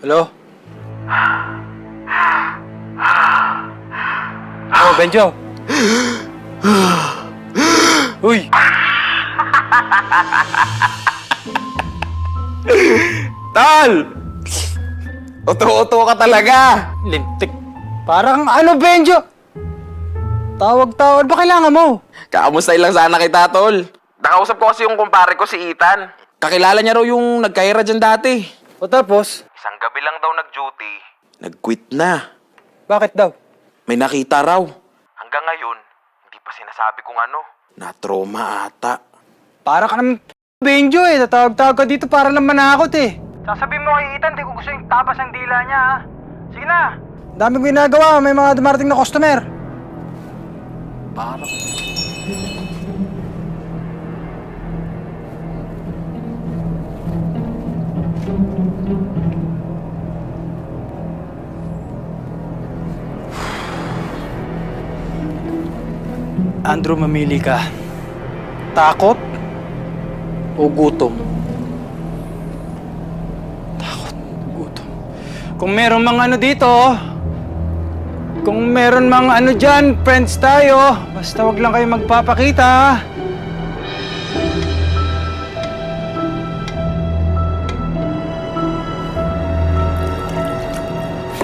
Hello? Oh, Benjo! Uy! Tol! Uto-uto ka talaga! Lintik. Parang ano, Benjo? Tawag-tawag ba kailangan mo? Kamusta lang sana kita, tol. Nakausap ko kasi yung kumpare ko si Ethan. Kakilala niya raw yung nagkahira dyan dati. O tapos? Isang gabi lang daw nag-duty. Nag-quit na. Bakit daw? May nakita raw. Hanggang ngayon, hindi pa sinasabi kung ano. Na-trauma ata. Para ka naman Benjo eh. Tatawag-tawag ka dito para lang manakot eh. Sasabihin mo kay Ethan, di ko gusto yung tapas ng dila niya ha. Sige na. Dami ko ginagawa, may mga dumarating na customer. Para. Andrew, mamili ka. Takot o gutom? Takot, gutom. Kung meron mga ano dito, kung meron mga ano dyan, friends tayo. Basta wag lang kayo magpapakita.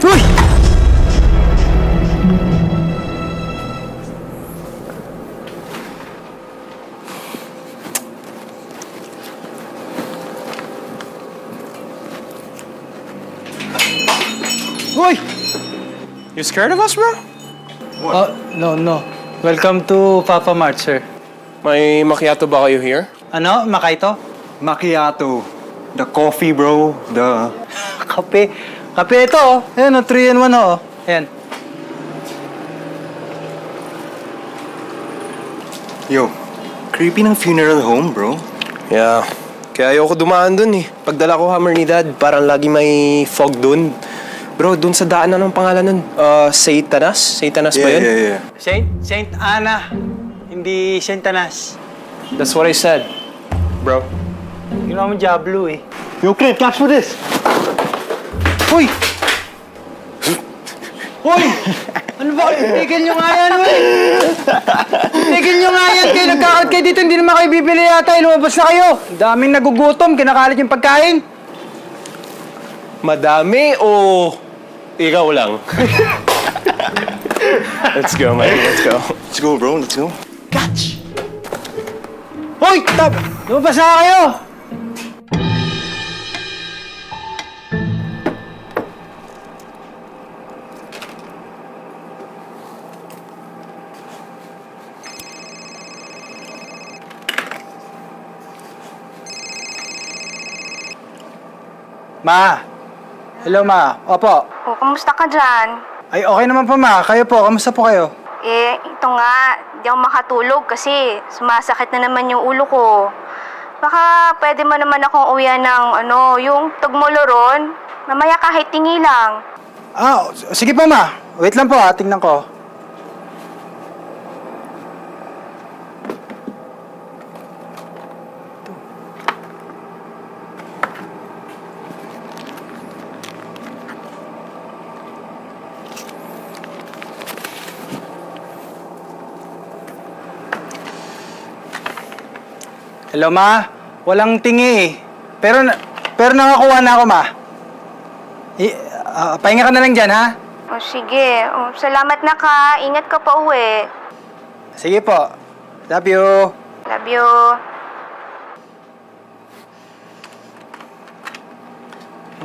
Uy! Uy! You scared of us, bro? No. Welcome to Papa Mart, sir. May macchiato ba kayo here? Ano? Makaito? Macchiato. The coffee, bro. The... Kape. Kape ito, oh. Ayan, oh, 3-in-1, oh. Ayan. Yo, creepy ng funeral home, bro. Yeah. Kaya ayoko dumaan dun eh. Pagdala ko hammer ni Dad, parang lagi may fog dun. Bro, dun sa daan, anong pangalan nun? Satanas? Satanas ba yun? Yeah. Saint Ana. Hindi Saint Anas. That's what I said, bro. Ginawa mo Diablo, eh. Yo, Clint, catch for this! Uy! Uy! Ano ba? Tigil nyo nga yan, uy! Tigil nyo nga yan! Kayo nagkakad kayo dito, hindi naman kayo bibili yata. Lumabas na kayo! Ang daming nagugutom, kinakalit yung pagkain. Madami o ikaw lang? Let's go, man. Let's go. Let's go, bro. Let's go. Catch! Hoy! Stop! Lumabas na kayo! Ma! Hello, Ma. Opo. O, kamusta ka dyan? Ay, okay naman po, Ma. Kayo po, kamusta po kayo? Ito nga, di ako makatulog kasi sumasakit na naman yung ulo ko. Baka pwede mo naman akong uwian ng yung tugmoloron. Mamaya kahit tingi lang. Sige po, Ma. Wait lang po, tingnan ko. Hello, Ma. Walang tingi eh. Pero nakakuha na ako, Ma. Pahinga ka na lang dyan, ha? O sige, salamat na ka. Ingat ka pa uwi. Sige po. Love you. Love you.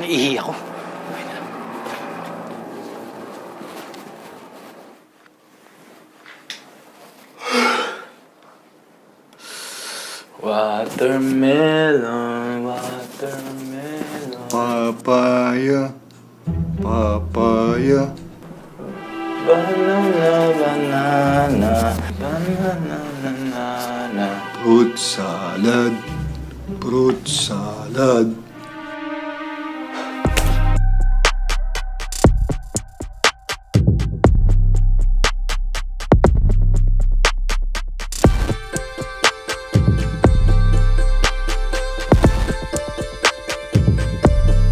Naiihi ako. Watermelon. Papaya. Banana. Fruit salad.